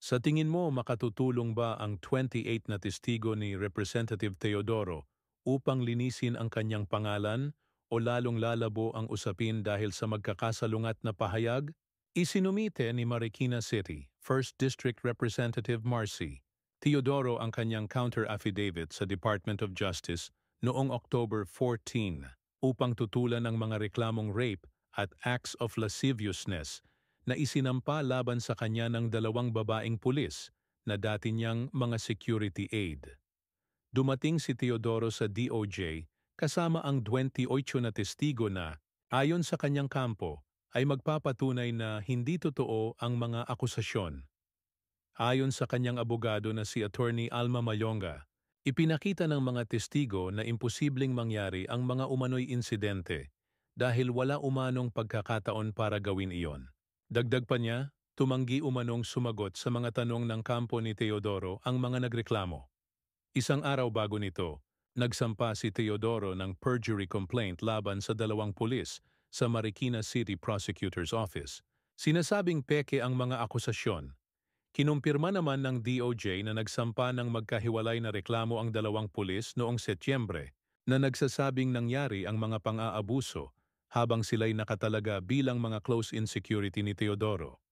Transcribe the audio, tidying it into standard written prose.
Sa tingin mo makatutulong ba ang 28 na testigo ni Representative Teodoro upang linisin ang kanyang pangalan o lalong lalabo ang usapin dahil sa magkakasalungat na pahayag? Isinumite ni Marikina City, 1st District Representative Marcy Teodoro ang kanyang counter-affidavit sa Department of Justice noong October 14 upang tutulan ang mga reklamong rape at acts of lasciviousness na isinampa laban sa kanya ng dalawang babaeng pulis na dati niyang mga security aide. Dumating si Teodoro sa DOJ kasama ang 28 na testigo na, ayon sa kanyang kampo, ay magpapatunay na hindi totoo ang mga akusasyon. Ayon sa kanyang abogado na si Attorney Alma Mayonga, ipinakita ng mga testigo na imposibleng mangyari ang mga umano'y insidente dahil wala umanong pagkakataon para gawin iyon. Dagdag pa niya, tumanggi umanong sumagot sa mga tanong ng kampo ni Teodoro ang mga nagreklamo. Isang araw bago nito, nagsampa si Teodoro ng perjury complaint laban sa dalawang pulis sa Marikina City Prosecutor's Office. Sinasabing peke ang mga akusasyon. Kinumpirma naman ng DOJ na nagsampa ng magkahiwalay na reklamo ang dalawang pulis noong Setyembre na nagsasabing nangyari ang mga pang-aabuso habang sila'y nakatalaga bilang mga close-in security ni Teodoro.